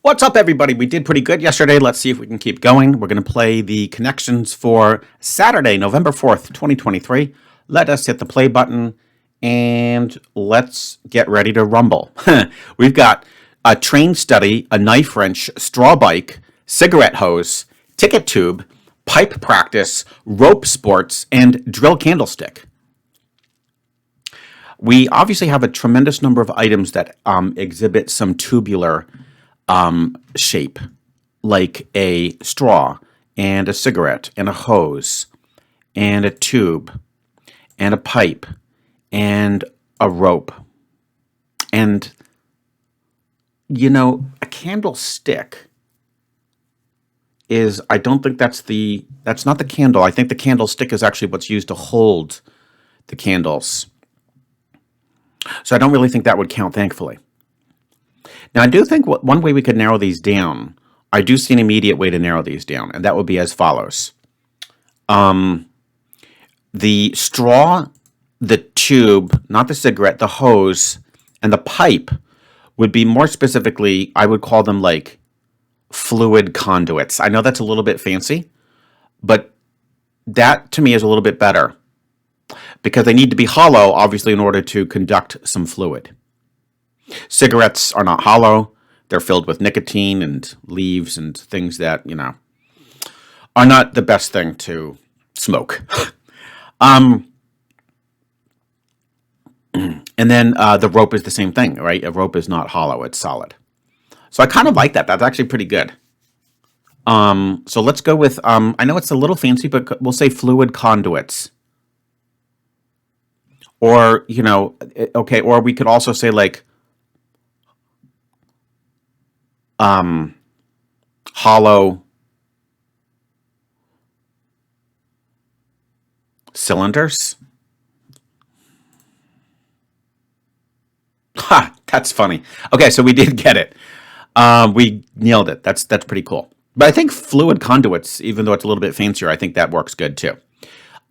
What's up, everybody? We did pretty good yesterday. Let's see if we can keep going. We're going to play the connections for Saturday, November 4th, 2023. Let us hit the play button and let's get ready to rumble. We've got a train study, a knife wrench, straw bike, cigarette hose, ticket tube, pipe practice, rope sports, and drill candlestick. We obviously have a tremendous number of items that exhibit some tubular shape, like a straw and a cigarette and a hose and a tube and a pipe and a rope. And, a candlestick is, I don't think that's not the candle. I think the candlestick is actually what's used to hold the candles. So I don't really think that would count, thankfully. Now, I do think one way we could narrow these down, I do see an immediate way to narrow these down, and that would be as follows. The straw, the tube, not the cigarette, the hose, and the pipe would be more specifically, I would call them like fluid conduits. I know that's a little bit fancy, but that to me is a little bit better because they need to be hollow, obviously, in order to conduct some fluid. Cigarettes are not hollow. They're filled with nicotine and leaves and things that, are not the best thing to smoke. And then the rope is the same thing, right? A rope is not hollow. It's solid. So I kind of like that. That's actually pretty good. So let's go with, I know it's a little fancy, but we'll say fluid conduits. Or, okay, or we could also say like, hollow cylinders. Ha, that's funny. Okay, so we did get it. We nailed it. That's pretty cool. But I think fluid conduits, even though it's a little bit fancier, I think that works good too.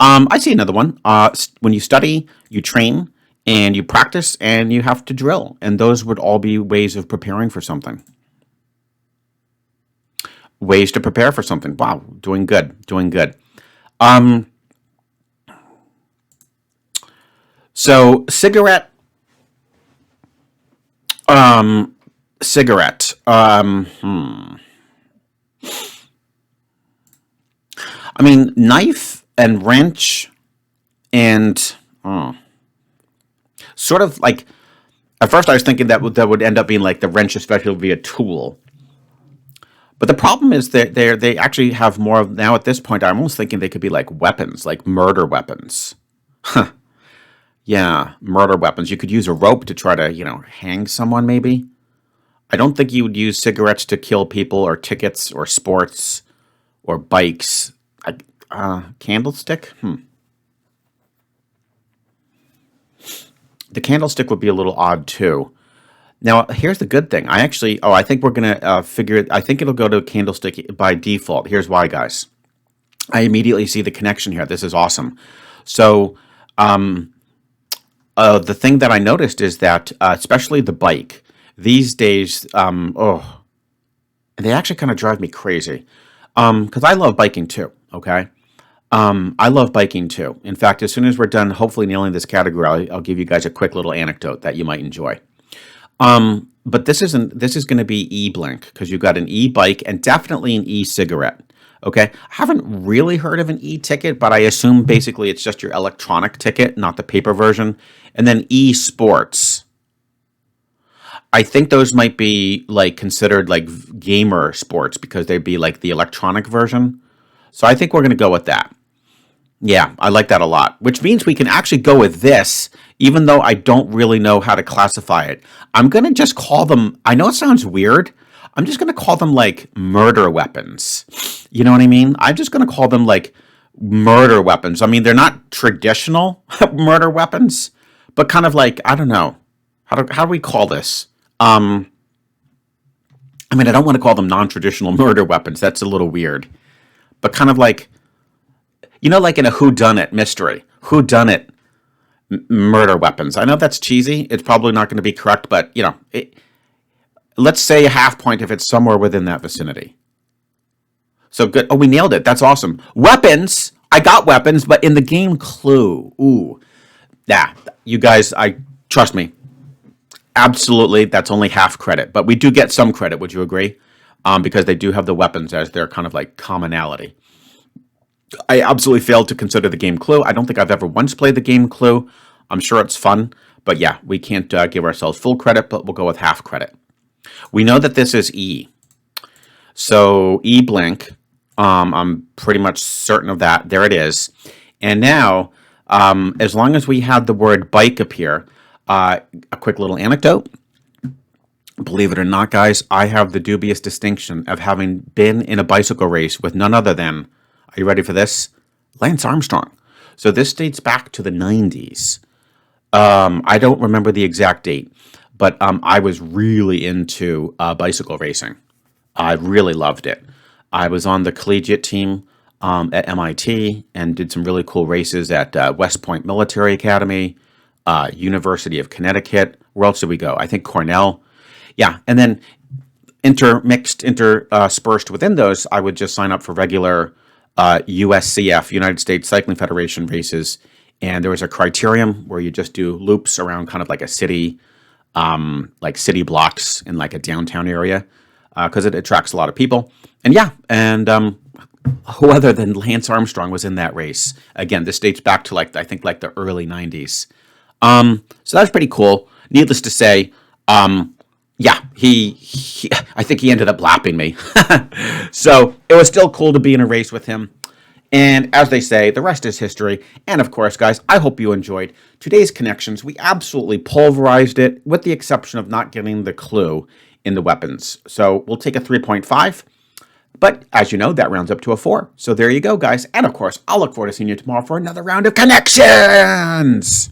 I see another one. When you study, you train, and you practice, and you have to drill. And those would all be ways of preparing for something. Ways to prepare for something. Wow, doing good. So cigarette. Cigarette. I mean, knife and wrench and sort of like. At first, I was thinking that would end up being like the wrench, especially would be a tool. But the problem is that they actually have more of, now at this point, I'm almost thinking they could be like weapons, like murder weapons. Huh. Yeah, murder weapons. You could use a rope to try to, hang someone maybe. I don't think you would use cigarettes to kill people or tickets or sports or bikes. Candlestick? The candlestick would be a little odd too. Now, here's the good thing. I think we're going to figure it. I think it'll go to candlestick by default. Here's why, guys. I immediately see the connection here. This is awesome. So, the thing that I noticed is that, especially the bike, these days, they actually kind of drive me crazy. Because I love biking too, okay? I love biking too. In fact, as soon as we're done, hopefully nailing this category, I'll give you guys a quick little anecdote that you might enjoy. But this is going to be e-blink because you've got an e-bike and definitely an e-cigarette. Okay. I haven't really heard of an e-ticket, but I assume basically it's just your electronic ticket, not the paper version. And then e-sports. I think those might be like considered like gamer sports because they'd be like the electronic version. So I think we're going to go with that. Yeah, I like that a lot, which means we can actually go with this, even though I don't really know how to classify it. I'm going to just call them, I know it sounds weird, I'm just going to call them like murder weapons. You know what I mean? I'm just going to call them like murder weapons. I mean, they're not traditional murder weapons, but kind of like, I don't know, how do we call this? I mean, I don't want to call them non-traditional murder weapons. That's a little weird, but kind of like, like in a whodunit mystery, whodunit murder weapons. I know that's cheesy. It's probably not going to be correct, but Let's say a half point if it's somewhere within that vicinity. So good. Oh, we nailed it. That's awesome. Weapons. I got weapons, but in the game clue. Ooh. Yeah. You guys, I trust me. Absolutely. That's only half credit, but we do get some credit. Would you agree? Because they do have the weapons as their kind of like commonality. I absolutely failed to consider the game clue. I don't think I've ever once played the game clue. I'm sure it's fun, but yeah, we can't give ourselves full credit, but we'll go with half credit. We know that this is E. So E blink, I'm pretty much certain of that. There it is. And now, as long as we have the word bike appear, a quick little anecdote. Believe it or not, guys, I have the dubious distinction of having been in a bicycle race with none other than, are you ready for this? Lance Armstrong. So this dates back to the 90s. I don't remember the exact date, but I was really into bicycle racing. I really loved it. I was on the collegiate team at MIT and did some really cool races at West Point Military Academy, University of Connecticut. Where else did we go? I think Cornell. Yeah, and then interspersed within those, I would just sign up for regular USCF, United States Cycling Federation races, and there was a criterium where you just do loops around kind of like a city, like city blocks in like a downtown area, because it attracts a lot of people. And yeah, and who other than Lance Armstrong was in that race? Again, this dates back to like I think like the early '90s. So that's pretty cool. Needless to say, yeah, he I think he ended up lapping me. So it was still cool to be in a race with him. And as they say, the rest is history. And of course, guys, I hope you enjoyed today's connections. We absolutely pulverized it, with the exception of not getting the clue in the weapons. So we'll take a 3.5. But as you know, that rounds up to a 4. So there you go, guys. And of course, I'll look forward to seeing you tomorrow for another round of connections.